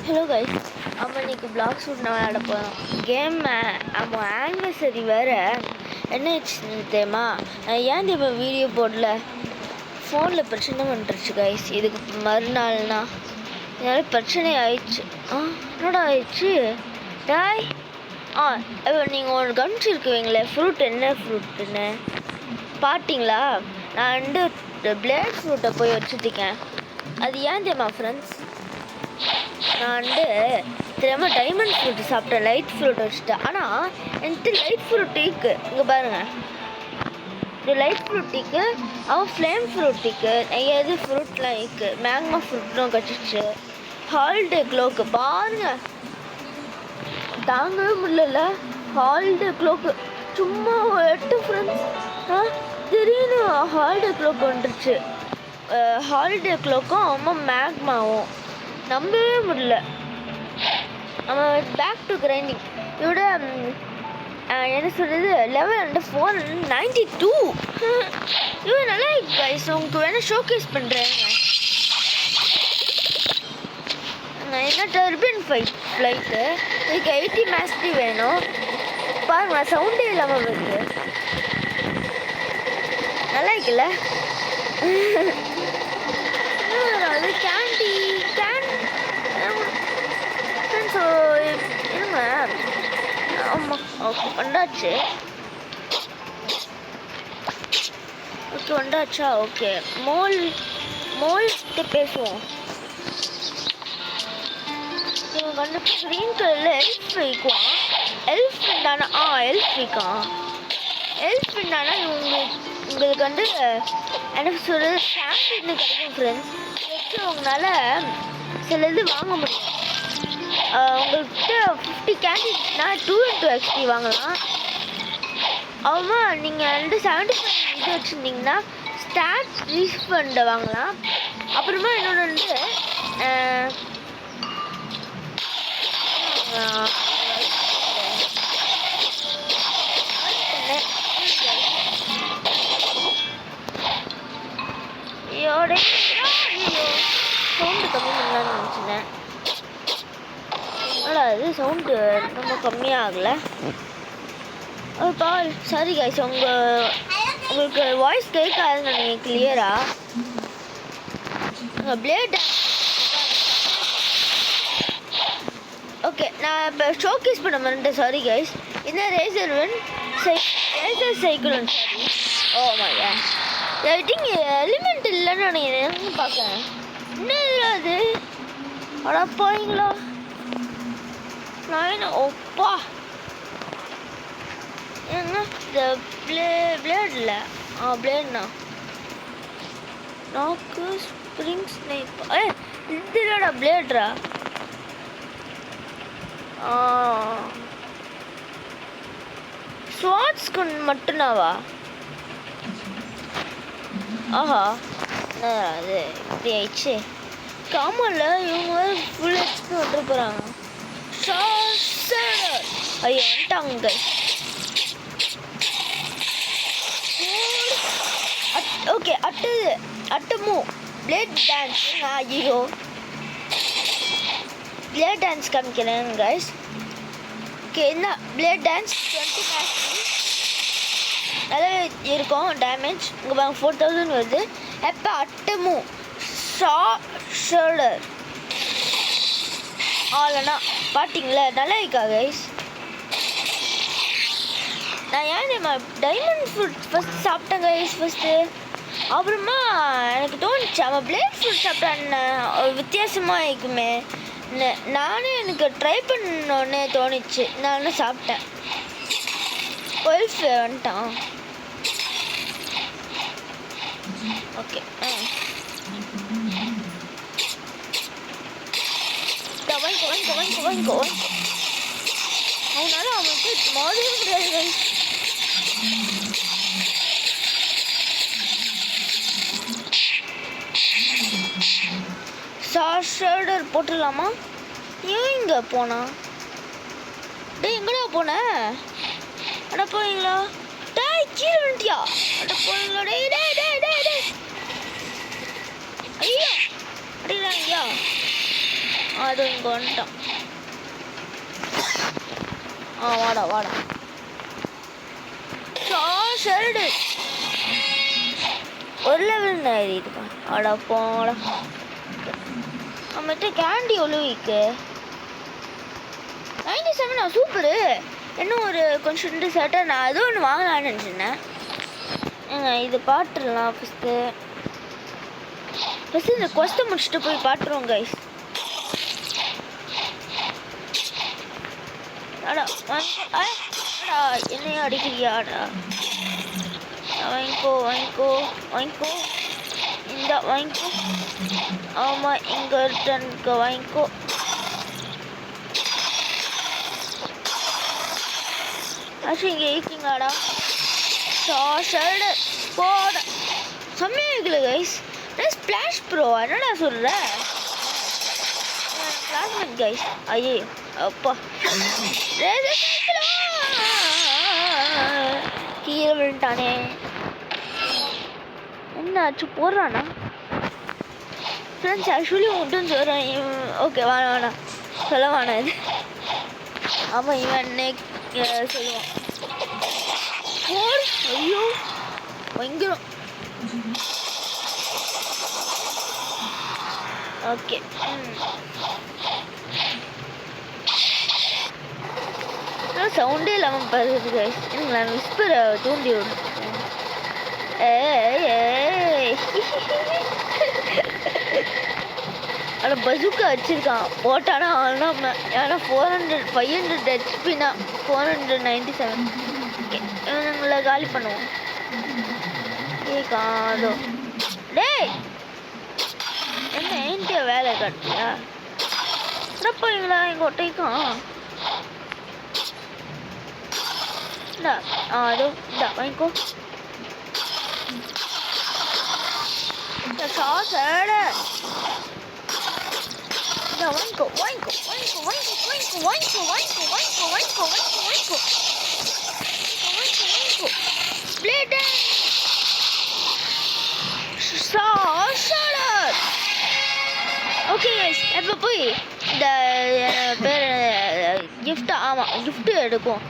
Hello guys, நம்ம இன்னைக்கு black shoot விளையாட போகிறோம். கேம் நம்ம ஆனிவர்சரி வேறு என்ன ஆயிடுச்சுன்னு தெரியுமா? ஏன் இப்போ வீடியோ போடல, ஃபோனில் பிரச்சனை வந்துருச்சு கைஸ். இதுக்கு மறுநாள்னா இதனால் பிரச்சனை ஆயிடுச்சு. என்னடா ஆயிடுச்சு டாய்? இப்போ நீங்கள் ஒன்று கவனிச்சிருக்குவீங்களே, ஃப்ரூட் என்ன ஃப்ரூட்டுன்னு பார்த்தீங்களா? நான் பிளேட் ஃப்ரூட்டை போய் வச்சுருக்கேன். அது ஏன் தெரியுமா ஃப்ரெண்ட்ஸ்? நான் தெரியாமல் டைமண்ட் ஃப்ரூட் சாப்பிட்டேன், லைட் ஃப்ரூட் வச்சுட்டேன். ஆனால் எனக்கு லைட் ஃப்ரூட் இருக்கு, இங்கே பாருங்கள். இது லைட் ஃப்ரூட் இருக்கு, அவன் ஃப்ளேம் ஃப்ரூட் இருக்கு, எது ஃப்ரூட்லாம் இருக்கு, மேங்கோ ஃப்ரூட்லாம் கிடச்சிச்சு. ஹாலிடே க்ளோக்கு பாருங்க, தாங்கவே முடியல. ஹாலிடே க்ளோக்கு சும்மா 8 ஃப்ரெண்ட்ஸ். திடீர்னு ஹாலிடே க்ளோக் வந்துருச்சு. ஹாலிடே க்ளோக்கும் அம்மா மேக்மாவும் நம்பவே முடியல. நம்ம பேக் டு கிரைண்டிங். இதோட என்ன சொல்கிறது, லெவல் அண்ட் 492. இது நல்லா இருக்கு கைஸ். உங்களுக்கு வேணால் ஷோகேஸ் பண்ணுறேன். நான் என்ன டர்பின் ஃப்ளைட்டு இதுக்கு 80 மேஸ்ட்ரி வேணும். பாருங்க, சவுண்டே இல்லாமல் வருது. நல்லா இருக்குல்ல? அது கேண்டி ஸோ இருங்க. ஆமாம், ஓகே வந்தாச்சு. ஓகே வந்தாச்சா? ஓகே, மோல்கிட்ட பேசுவோம். இவங்க வந்து க்ரீன் கலரில் எல்ஃப் வைக்குவான். எல்ஃப் தானே? எல்ஃப் வைக்கான். எல்ஃப் தானே உங்களுக்கு வந்து எனக்கு சொல்கிறது கேண்டின்னு கிடைக்கும் ஃப்ரெண்ட்ஸ். வச்சு உங்களால் சில இது வாங்க முடியும். உங்கள்கிட்ட 50 கேண்டிட்னா 2 XP வாங்கலாம். ஆமாம், நீங்கள் வந்து 75 இது வச்சுருந்தீங்கன்னா ஸ்டாட்ஸ் ரீஃபண்டை வாங்கலாம். அப்புறமா இன்னொன்று வந்து சவுண்டு கம்மி பண்ணலான்னு நினச்சினேன். அது சவுண்டு ரொம்ப கம்மியாகலை. பால் சாரி கைஸ், உங்களுக்கு வாய்ஸ் கேட்காதுன்னு நினைக்கிறேன் கிளியராக. பிளேட் ஓகே, நான் இப்போ ஷோகேஸ் பண்ண மாட்டேன். Sorry guys. இந்த ரேசர் சைக்கிள் ஒன்று. Sorry. Oh my god, I think element இல்லைன்னு நினைக்கிறேன். பார்க்குறேன். என்ன அது? அடா போயிங்களா? நான் ஒப்பா என்ன இந்த பிளேடில் பிளேட்ண்ணா நாக்கு ஸ்ப்ரிங் ஸ்னேக். இதுலடா பிளேட்ரா? ஸ்வாட்ஸ்க்கு மட்டும்னாவா? ஆஹா, அது இப்படி ஆயிடுச்சு. காமல்ல இவங்க ஃபுல் ஹெச்பி வந்துட்டு போகிறாங்க. ஐயோ வந்துட்டாங்க. ஓகே, அட்டமு பிளேட் டான்ஸ். ஐயோ, பிளேட் டான்ஸ் காமிக்கிறேன் கைஸ். ஓகே, என்ன பிளேட் டான்ஸ் 20 மேட்ச் நல்லா இருக்கும். டேமேஜ் இங்கே பாருங்க 4000 வருது. எப்போ அட்டமு ஷோல்டர் ஆலனா பார்த்தீங்களா? நல்லா இருக்கா கைஸ்? நான் ஏன் டைமண்ட் ஃப்ரூட் ஃபஸ்ட் சாப்பிட்டேன் கைஸ் ஃபஸ்ட்டு. அப்புறமா எனக்கு தோணுச்சு, அவன் பிளேட் ஃப்ரூட் சாப்பிட்டான்னு வித்தியாசமாக இருக்குமே. நானே எனக்கு ட்ரை பண்ணோன்னே தோணுச்சு, நானும் சாப்பிட்டேன். 12 வந்துட்டான். ஓகே, அவனால அவனுக்கு மாறவே முடியாது. ஷோல்டர் போட்டுடலாமா? ஏன் இங்கே போனா? எங்கடா போன? அட போவீங்களா? டாய் கீழே வந்துட்டியா? அட போவீங்களா? ஐயோ அடிக்கிறாங்கய்யா. அது இங்கே வந்துட்டான். வாடா வாடா. ஷெல்டு ஒரு லெவல் ஏறிடுவான். ஆடா போடா. நம்மகிட்ட கேண்டி எவ்வளோ வீக்கு 97. சூப்பரு. இன்னும் ஒரு கொஞ்சம் சேட்டை நான் அதுவும் ஒன்று வாங்கலான்னு நினச்சிருந்தேன். இது பாட்டுடலாம் ஃபஸ்ட்டு இந்த கொஸ்ட்டை முடிச்சுட்டு போய் பாட்டுருவோம் கைஸ். அடா வாங்கிக்கோ. அடா என்னையும் அடிக்கிறியாடா. வாங்கிக்கோ வாங்கிக்கோ வாங்கிக்கோ. இந்த வாங்கிக்கோ. ஆமாம் இங்கே ரிட்டனுக்கு வாங்கிக்கோ. ஆக்சுவலி இங்கே இருக்கீங்களாடா. ஷர்டு போட செம்மையாக இருக்குல்ல கைஸ். ஸ்பிளாஷ் ப்ரோ என்னடா சொல்கிற? Classmate guys. ஐயோ அப்பா கீழே விழுந்துட்டானே. என்ன ஆச்சு போடுறானா ஃப்ரெண்ட்ஸ்? ஆக்சுவலி உங்கள்கிட்ட சொல்கிறேன். ஓகே வேணாம் சொல்ல வேணாம் இது. ஆமாம் இவன் சொல்லுவான். ஐயோ பயங்கரம். ஓகே சவுண்டே இல்லாமல் பார்க்குது கைஸ். நான் விஸ்பரை தூண்டி விடும். ஆனால் பசுக்கா வச்சுருக்கான் போட்டானா ஆனாம. ஏன்னா 500 ஹெச்பினா 497. ஓகே இவனுங்களை காலி பண்ணுவோம். காதோ டேய் என்ன என்கிட்ட வேலை காட்டியா? போய்ங்களா எங்கள் ஒட்டைக்கும். அதோ இந்தா வாங்கிக்கோ. சாசட வாங்கிக்கோ வாங்கிக்கோ வாங்கிக்கோ வாங்கிக்கோ வாங்கிக்கோ வாங்கிக்கோ வாங்கிக்கோ வாங்கிக்கோ வாங்கிக்கோ வாங்கிக்கோ வாங்கிக்கோ வாங்கிக்கோ பிளேட் சாசட. ஓகே கைஸ் இப்போ போய் இந்த பேர் கிஃப்ட்டு. ஆமாம் கிஃப்ட்டு எடுக்கும்.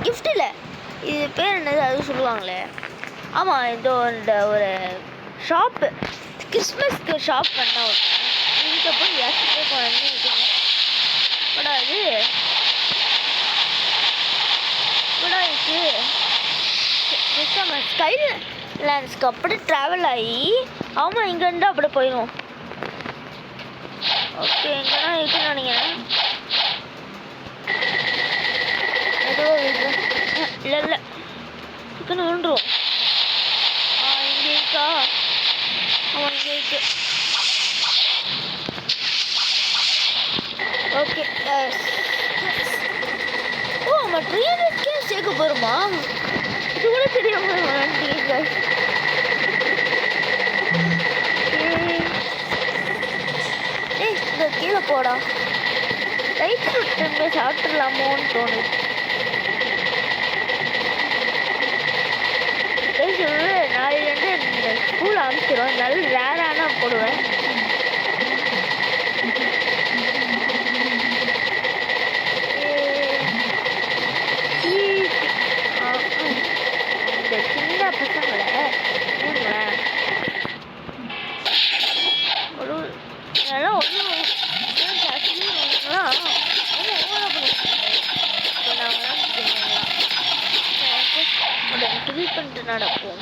கிஃப்ட் இல்லை இது பேர் என்னது அது சொல்லுவாங்களே. ஆமாம் இதோ இந்த ஒரு ஷாப்பு கிறிஸ்மஸ்க்கு ஷாப் பண்ணால் இங்கே போய் யாருக்கிட்டே போனேன்னு படா இது படா இது ஸ்கை லேண்ட்ஸ்க்கு அப்படி ட்ராவல் ஆகி ஆமாம் இங்கேருந்து அப்படி போயிடும். ஓகே எங்கன்னா இருக்குன்னு நினைக்கிறேன். ஏதோ இல்லை இல்லை இருக்குன்னு விழுந்துரும். இங்கே இருக்கா? ஆமாம் இங்கே இருக்கு. ஓகே நம்ம 300K சேர்க்க போகிறோமா? இது கூட தெரியாமல் வந்துட்டீங்க. இந்த கீழே போடா. ரைட் ஃபுட் போய் சாப்பிட்றலாமோன்னு தோணுது. நாளையிலேருந்து இந்த ஸ்கூல் ஆரம்பிச்சிடும். நல்ல ரேரானா போடுவேன். இந்த சின்ன பசங்களை ஒரு அதெல்லாம் ஒன்றும் கில் பண்ணிட்டு நடப்போம்.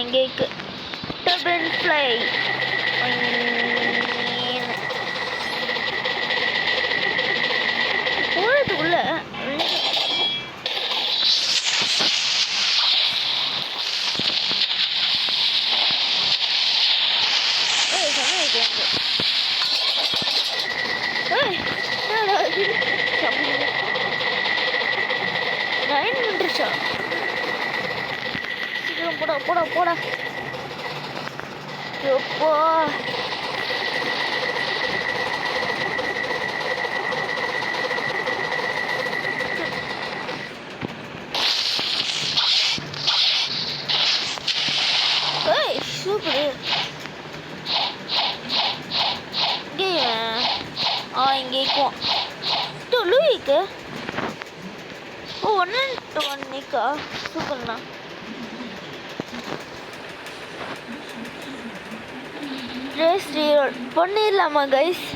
இங்கே இருக்கு டர்பன் ஃப்ளை. போகிறதுக்குள்ள சீக்கிரம் போடா போடா போடா. எப்போ சூப்பர். இருக்கும். லூயிக்கு ஓ 1-1 நிக்கா சூப்பர்ண்ணா. ரேஸ் ரீரோல் பண்ணிடலாமா கைஸ்?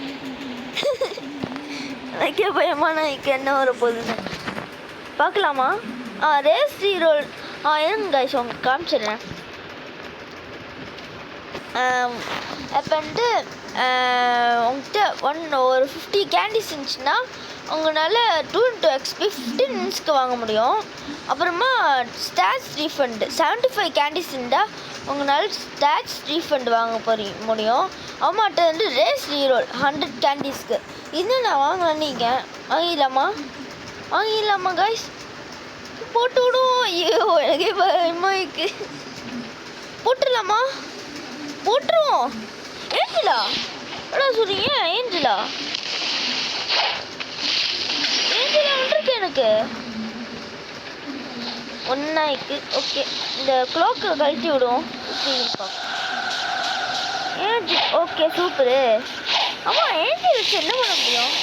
எனக்கே பயமா நான் என்ன வர போகுதுன்னு பார்க்கலாமா? ரேஸ் ரீரோல் இருங்க கைஸ் உங்களுக்கு காமிச்சிடுறேன். அப்போ வந்துட்டு உங்கள்கிட்ட ஒரு 50 கேண்டிஸ் இருந்துச்சுன்னா உங்களால் 2 XP 15 மினிட்ஸ்க்கு வாங்க முடியும். அப்புறமா ஸ்டாட்ச் ரீஃபண்ட் 75 கேண்டிஸ் இருந்தால் உங்களால் ஸ்டாட்ச் ரீஃபண்ட் வாங்க முடியும். அம்மாட்ட வந்து ரேஸ் ரீரோல் 100 கேண்டிஸ்க்கு. இது நான் வாங்கலாம். நீங்கள் வாங்கிடலாமா கைஸ்? போட்டு விடுவோம். ஐயோ எனக்கே பயமாயிருக்கு. போட்டுடலாமா? போட்டுருவோம். ஏஞ்சலா எடா சொல்றீங்க? ஏஞ்சலா வந்துருக்கு எனக்கு ஒன்னாய்க்கு. ஓகே இந்த க்ளாக்கை கழட்டி விடுவோம். Angel okay super. ஆமாம் ஏஞ்சல் வச்சு என்ன பண்ண முடியும்?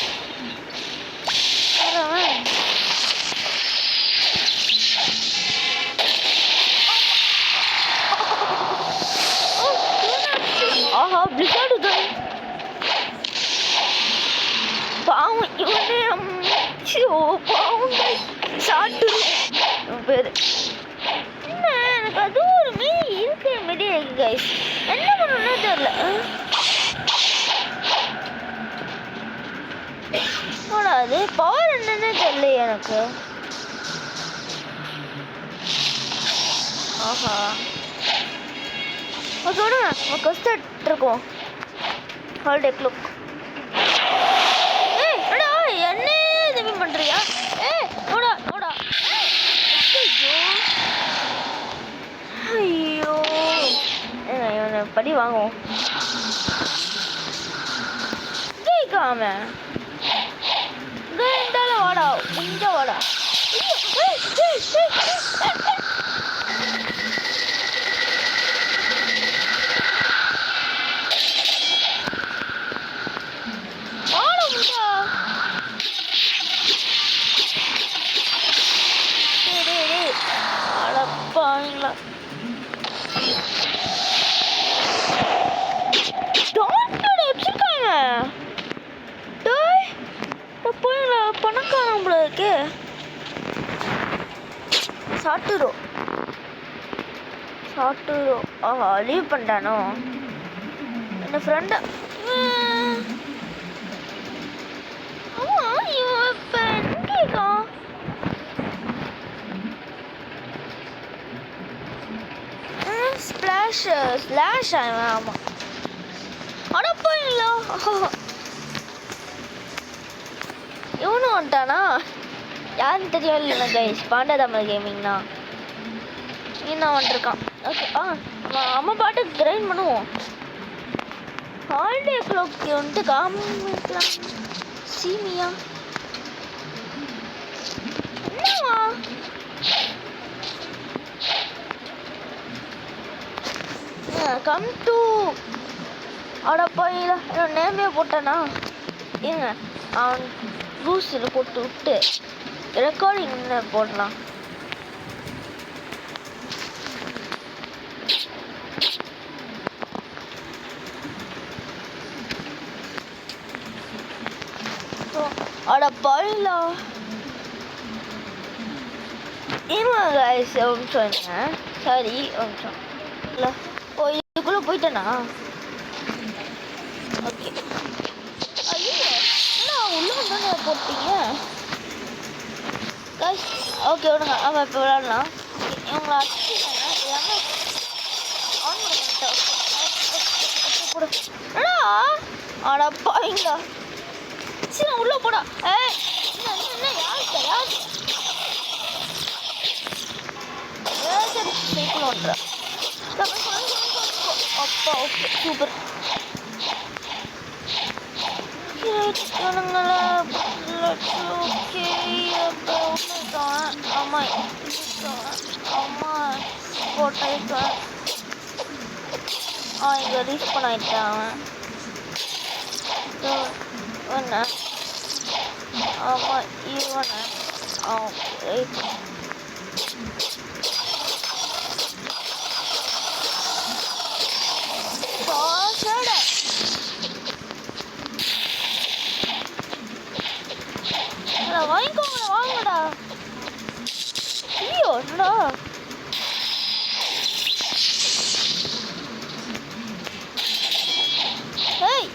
ஆஹா பிளிசார்டு கன் பாவம் இவனே. பாவம் சாட்டு பேர் என்ன எனக்கு அது ஒரு மீறி இருக்கு. மீறி இருக்கு கைஸ். என்ன பண்ணணும்னு தெரியல. அது பவர் என்னன்னு தெரியல எனக்கு. ஆஹா ஓகே விடுங்க. கஸ்டர்ட் இருக்கும் ஹாலிடே க்ளோக். ஏடா என்ன இது பண்ணுறியா? ஓடா ஐயோ இவனை படி வாங்குவோம். கேட்காம வாடா இங்க வாடா. பணக்காரம்பள இருக்கு. சாட்டுரோ ஆஹா லீவ் பண்ணிட்டானோ என்ன ஃப்ரெண்டு. ஆமாம் இவன் இப்போ எங்கே இருக்கான்? ஸ்லாஷ் ஆவன். ஆமாம் அடப்பாங்களா இவனும் வந்துட்டானா? யாருன்னு தெரியும் இல்லை கைஸ். பாண்டா தமிழ் கேமிங்னா நான் வந்துருக்கான். ஓகே அம்மா பாட்டுக்கு கிரைண்ட் பண்ணுவோம். ஹாலிடே க்ளாக் வந்துட்டு காமிக்கலாம். சீமியா என்னவா? கம் டு அடப்பாயில என்னோட நேமே போட்டானா? ஏங்க அவன் பூஸ்டில் போட்டு விட்டு ரெக்கார்டிங் போடலாம். அடப்பாயிலா இன்னும் கைஸ் ஒரு நிமிஷம். சரி ஒரு நிமிஷம். இல்லை ஓ இதுக்குள்ளே போயிட்டேனா? ஓகே ஐயோ என்ன உள்ளே தானே போட்டீங்க கைஸ்? ஓகே விடுங்க. ஆமாம் இப்போ விளாட்லாம். இவங்களை அடிச்சுட்டாங்க எல்லாமே ஆன் பண்ணிட்டேன். அடப்பாங்களா சரி நான் உள்ளே போடா. என்ன யார் சரி சைக்கிள் ஓட்டுறேன். அப்பா ஓகே சூப்பர். ஓகே ஆமாம் ஆமாம் போட்டான். இங்கே ரீச் பண்ணிட்டான் அவன். என்ன ஆமாம் இவனை ரைட் வாங்கிக்கோங்கடா வாங்கடா ஐயோ என்னடா ஏய்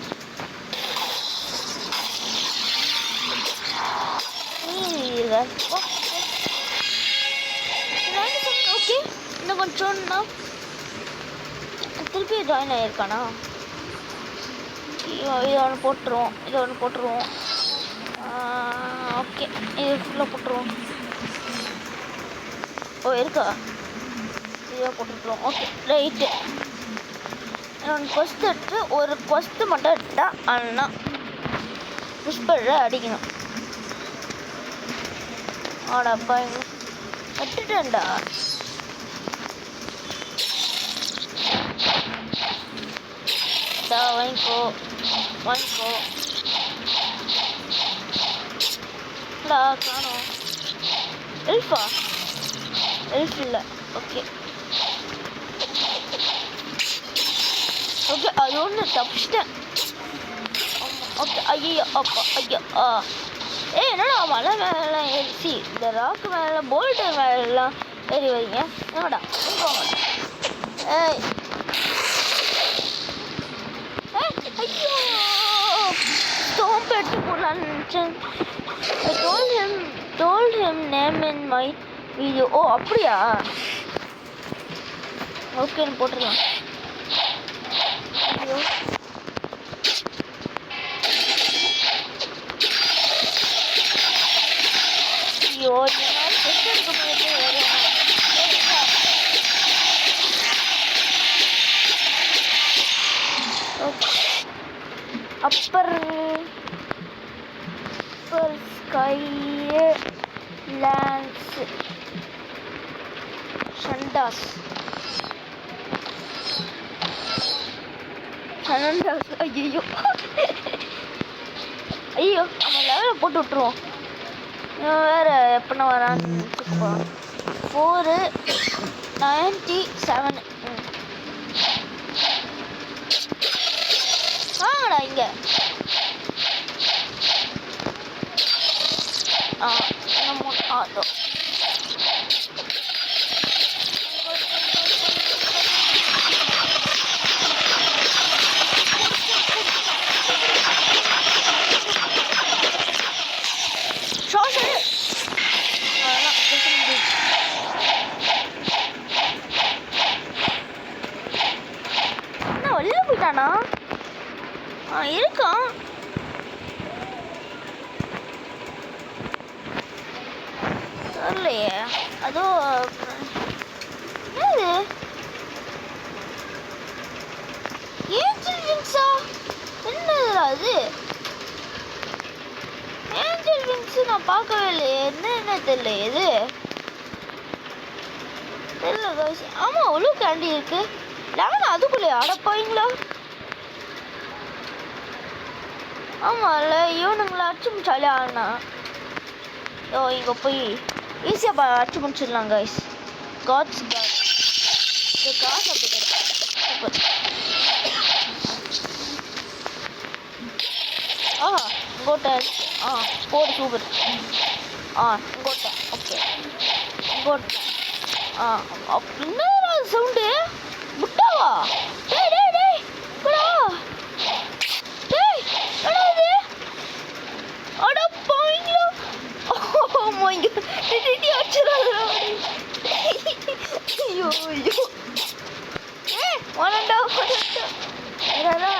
ஓகே இன்னும் கொஞ்சம்னா திருப்பி ஜாயின் ஆகியிருக்கானா இதை ஒன்று போட்டுருவோம் ஓகே இது ஃபுல்லாக போட்டுருவோம் ஓ இருக்கா இதாக போட்டுருவோம் ஓகே ரைட்டு ஒன்று கொஸ்ட் எடுத்து ஒரு கொஸ்ட்டு மட்டும் எடுத்தால் ஆனால் புஷ்பரை அடிக்கணும் ஆடாப்பா விட்டுட்டேன்டா வாங்கிக்கோ காணோம் எல்ஃபா எல்ஃப் இல்லை ஓகே ஓகே அது ஒன்று தப்பிச்சிட்டேன் ஓகே ஐயோ அப்பா ஐயோ என்னடா மலை மேலே ஏறிச்சு இந்த ராக்கு மேலே போல்ட்டு மேலாம் ஏறி வரீங்க என்னடா ஏய் ஐயோ ஸ்டோம் எடுத்து போடலான்னு நினச்சேன் told him name in my video. ஓ அப்படியா ஓகேன்னு போட்டுருலாம் ஐயோ ஐயோ என்னால் ஃபஸ்ட் எடுக்க முடியாது அப்பர் ஸ்கை லான்ஸ் ஷண்டாஸ் ஐயோ ஐயோ நம்ம லெவலில் போட்டு விட்ருவோம் வேறு எப்படின்னா வரான்னு 497 வாங்கடா இங்கே அதோ என்ன வெளில போயிட்டானா இருக்கான் தெரியலையே அதோ என்னது ஏஞ்சல் விங்ஸா என்னது அது ஏஞ்சல் விங்ஸ் நான் பார்க்கவே இல்லையே என்ன தெரியல இது தெரியல கைஸ் ஆமாம் அவ்வளோ கேண்டி இருக்கு லெவன் அதுக்குள்ளே அடப்பாங்களா ஆமாம்ல இவனுங்களை அடிச்சு முடிச்சாலே ஆனா ஓ இங்கே போய் ஈஸியாக அடிச்சு முடிச்சிடலாம் கைஸ் காட்ஸ் காட் இந்த காசு அப்படி சூப்பர் இங்கோட்ட போடு சூப்பர் இங்கோட்ட ஓகே இங்கோட்ட அப்படின்னா சவுண்டு முட்டாவா டேய் டேய் டேய் போடா டேய் என்னது அட பாவிங்களா ஓ மை காட் டிடி அடிச்சறாங்க ஐயோ ஐயோ ஒனண்டா என்னடா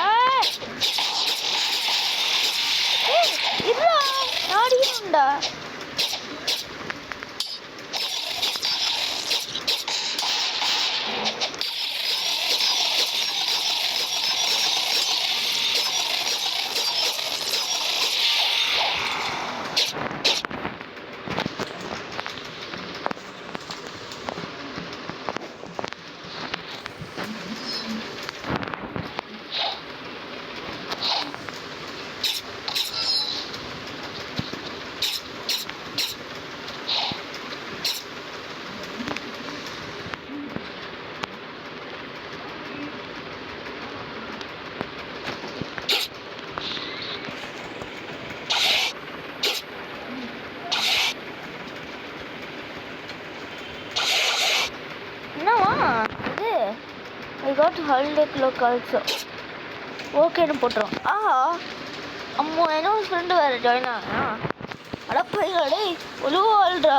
இல்ல நாடியும்டா பேக் லோக் ஆல்சோ ஓகேன்னு போட்டுரும். ஆஹா அம்மா என்னோட ஃப்ரெண்டு வேறு ஜாயின் ஆனா அடப்பையாடே உழுவாள்டா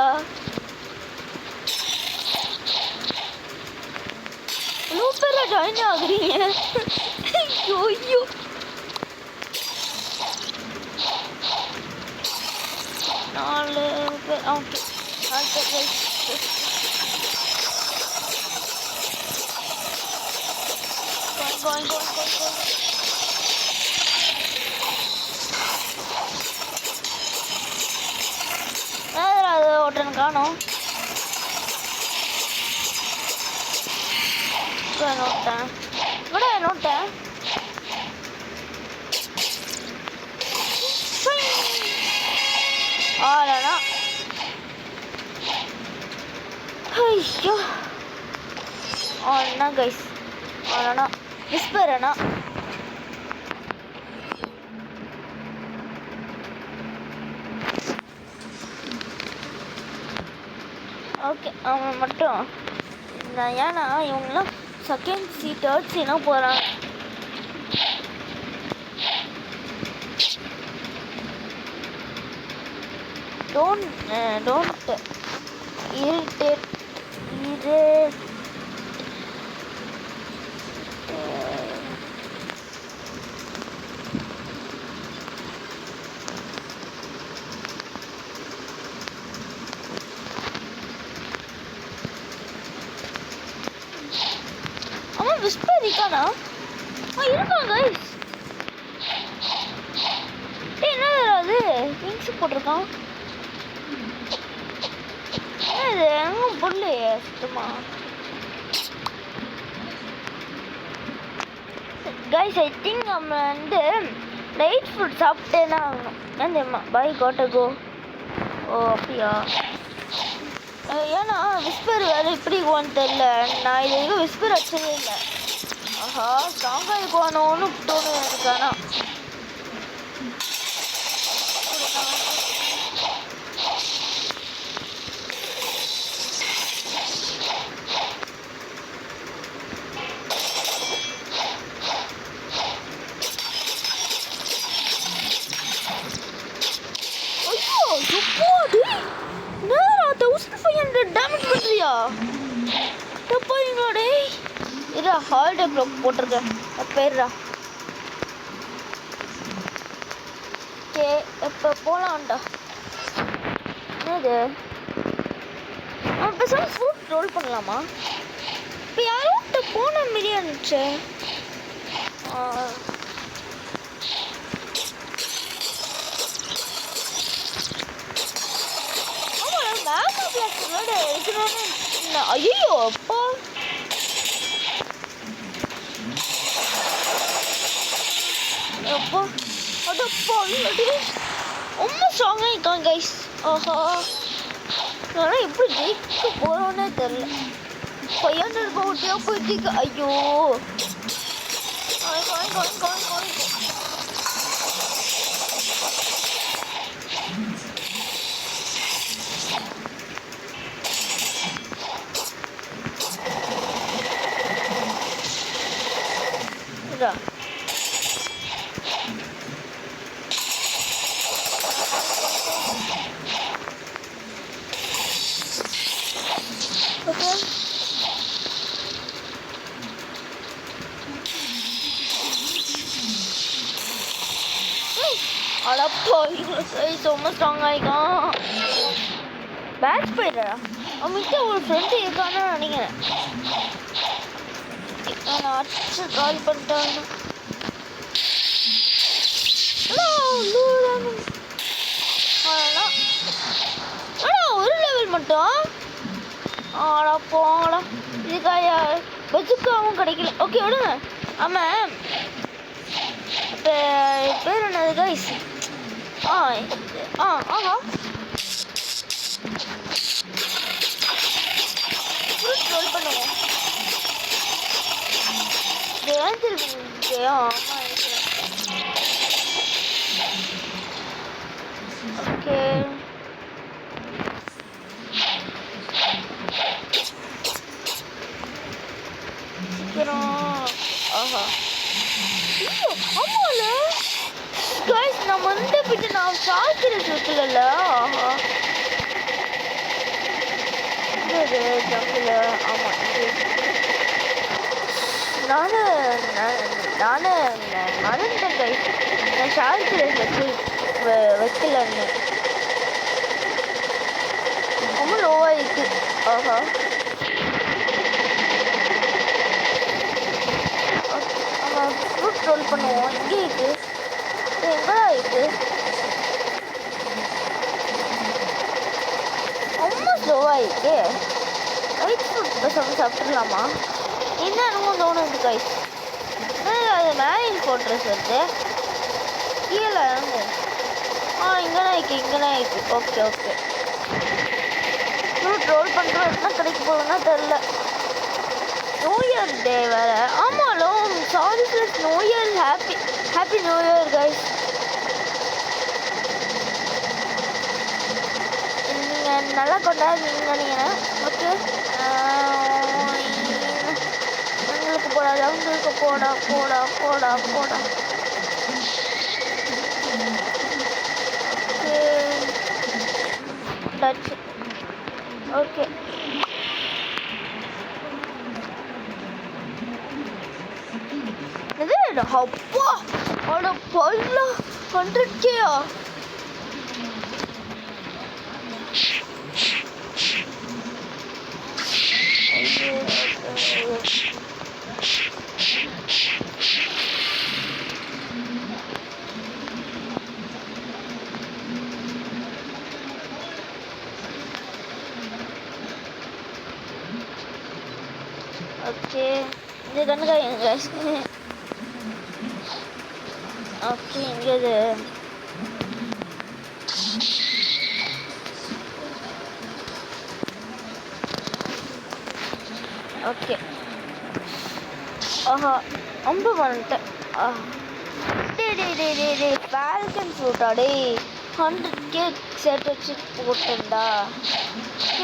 இவ்வளோ பேரா ஜாயின் ஆகுறீங்க. ஐயோ ஐயோ நாலு பேர் ஓகே அது ஓட்டுறேன்னு காணும். நோட்டேன் விட நோட்டேன் ஆனா ஐயோ ஆனா கைஸ் ஆனா விஸ்பர் அண்ணா ஓகே அவன் மட்டும் நான் ஏன்னா இவங்கெல்லாம் செகண்ட் சி தேர்ட் சீனா போகிறாங்க. டோன்ட் இரிட்டேட் இது அவன் விஸ்பர் இருக்கானா? இருக்கான் கைஸ். என்ன அது விங்ஸ் போட்டிருக்கான். இது எங்க புள்ளையே சுத்தமா கைஸ். ஐ திங்க் நம்ம வந்து லைட் ஃபுட் சாப்பிட்டே தான் ஆகணும். ஏன் தெரியுமா? பை கோட்ட கோ. ஓ அப்படியா? ஏன்னா விஸ்பர் வேறு இப்படி இருக்குவான்னு தெரில. நான் இது வரைக்கும் விஸ்பர் வச்சதே இல்லை. ஆஹா ஸ்ட்ராங்காக இருக்குவானோன்னு தோணும் எனக்கு. ஆனால் ஹாலிடே ப்ளாக் போட்டிருக்கேன் பேர்ரா. ஓகே இப்போ போகலான்டா. என்னது பேசாமல் ஃப்ரூட் ரோல் பண்ணலாமா? இப்போ யார்கிட்ட போன மாரியே இருந்துச்சு. ஆமாம் மேங்கோ பிளாக் எடுக்கணும்னு. ஐயோ அப்பா அப்பா அதப்பா ரொம்ப ஸ்ட்ராங்காக இருக்கான் கைஸ். ஆஹா ஆனால் எப்படி ஜெயிக்க போகிறோன்னே தெரில. 500 பவுட்டியாக போயிட்டு. ஐயோ இதா ஓகே. அடப்பா இவ்வளோ சைஸ் ரொம்ப ஸ்ட்ராங் ஆகிக்கான். பேட்ச் போயிடுறா. அவன்கிட்ட ஒரு ஃப்ரெண்டு இருக்கான்னு நினைக்கிறேன். நான் அடிச்சு கால் பண்ணிட்டேன். ஒரு லெவல் மட்டும் ஆடா போங்கடா. இதுக்காக பஜுக்காவும் கிடைக்கல. ஓகே விடுங்க. ஆமாம் இப்போ பேர் என்னது கைஸ்? ஆஹா ஃப்ரூட் ரோல் பண்ணுவோம். ஆமாம் ஓகே சீக்கிரம் இது நான் சாய்க்கிற சுற்றுல ஆஹா இது ஜம்பில் ஆமாம் நானும் மறந்துட்டேன் கைஸ் நான் சாய்க்கிற வைக்கலன்னு ரொம்ப லோவாக இருக்கு ஆஹா ஆமாம் ஃப்ரூட் ரோல் பண்ணுவோம் இங்கே இருக்கு எங்கடா இருக்கு ரொம்ப ஸ்லோவாக இருக்கு ரைட் ஃப்ரூட் பேசாமல் சாப்பிட்றலாமா என்ன என்னமோ தோணுது கைஸ் அது மேலே போட்டுற சொல்லுது கீழே இங்கேனா இருக்கு ஓகே ஃப்ரூட் ரோல் பண்ணுறோம் என்ன கிடைக்க போகுதுன்னா தெரில நியூ இயர் டே வேறு ஆமாம் sorry plus new year happy new year guys நீங்கள் நல்லா கொண்டாடுறீங்கன்னு நினைக்கிறேன் ஓகே உங்களுக்கு போடா டச் ஓகே இது அப்பா அட பல்ல 100K ஓகே இது கண்ணுக்காய்ங்க ஓகே இங்கே இது ஓகே ஆஹா ரொம்ப வந்துட்டேன் டே ஃபால்கன் ஃப்ரூட்டா டே 100K செட் வச்சு போட்டேன்டா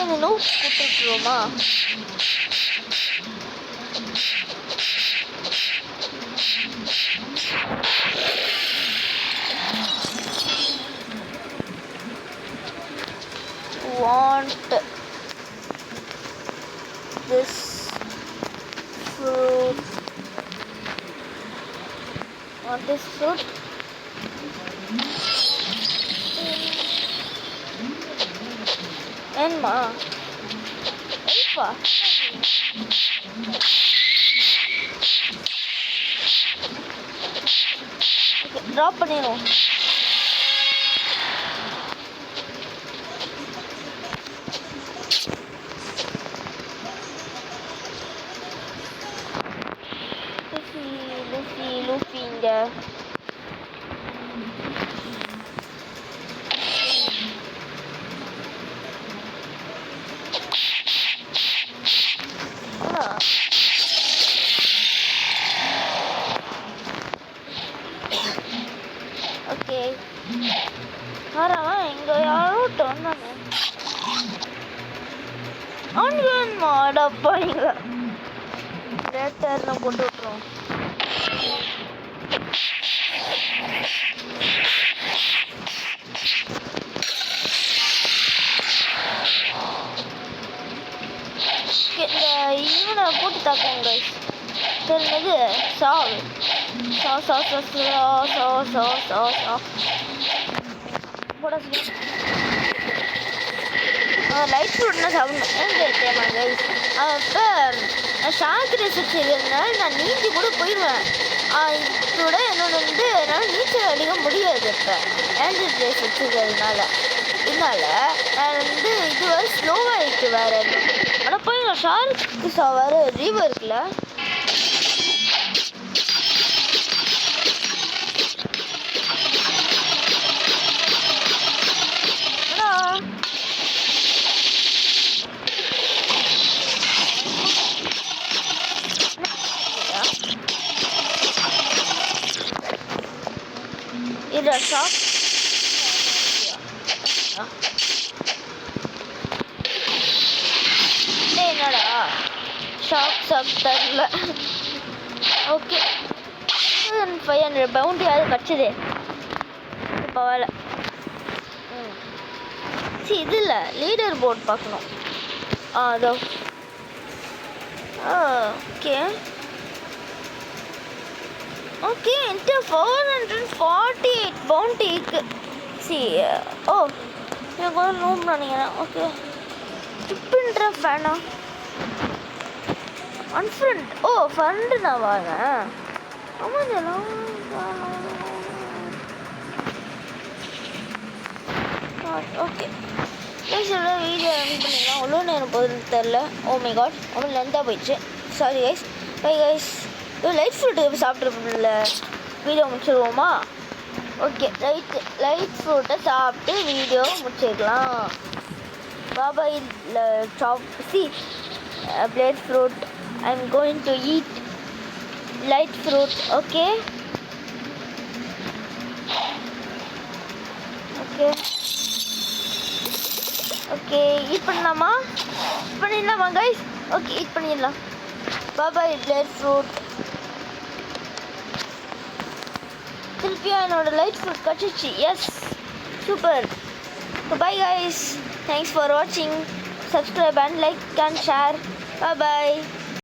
இந்த நோட் போட்டுருவோமா want this fruit enma drop பண்ணிடுவோம் Luffy இங்க ஓகே வரவன் இங்க யாரோ டொன்னானே அங்கே மாடப்பாங்க லேட்டர்னு போட்டு விட்டுருவோம் இந்த இவனை போட்டு தாக்குவாங்க தெரிஞ்சது சாவு போட சொல்லி லைட் ஃப்ரூட்னா சாப்பிடணும் தெரியுமா கைஸ் அப்போ ஷார்க் ரேஸ் வச்சுருந்தனால நான் நீந்தி கூட போயிடுவேன் இதோட என்னொன்று வந்து என்னால் நீச்சல் அடிக்க முடியாது இப்போ ஆண்ட்ராய்ட் ரேஸ் வச்சுருக்கிறதுனால நான் வந்து இது வேறு ஸ்லோவாக இருக்குது வேறு ஆனால் போய் நான் ஷார்க்கு வேறு ரீவர் இருக்குல்ல இது ஷாக் என்னடா ஷாக் தரல ஓகே 500 பவுண்ட் யாரும் கிடச்சிது பரவாயில்ல. சரி இது இல்லை, லீடர் போர்ட் பார்க்கணும். அதோ ஓகே ஓகே. என்கிட்ட 448 பவுண்டி இருக்கு. சி ஓ எனக்கு ஒரு ரூம் நினைக்கிறேன். ஓகே டிப்புன்ற ஃபேனா அன்ஃப்ரெண்ட். ஓ ஃப்ரெண்டு நான் வாங்க. ஆமாம் ஓகே கைஸோட வீடியோ ரன் பண்ணிக்கலாம். அவ்வளோ நேரம் போகுதுன்னு தெரில. ஓ மை காட் அவ்வளோ லென்த்தாக போயிடுச்சு. Sorry guys. Bye guys. Light fruit சாப்பிட்ருப்போம்ல, வீடியோ முடிச்சிடுவோமா? ஓகே லைட் ஃப்ரூட்டை சாப்பிட்டு வீடியோ முடிச்சிடலாம். பாபா blade fruit. I am going to eat light fruit. Okay okay okay eat பண்ணிடலாமா கைஸ்? ஓகே ஈட் பண்ணிடலாம். பாபாய் பிளேட் ஃப்ரூட். திருப்பியும் என்னோட லைட் ஃப்ரூட் கிடச்சிச்சு. Yes super. Bye guys. Thanks for வாட்சிங். Subscribe and like and share. Bye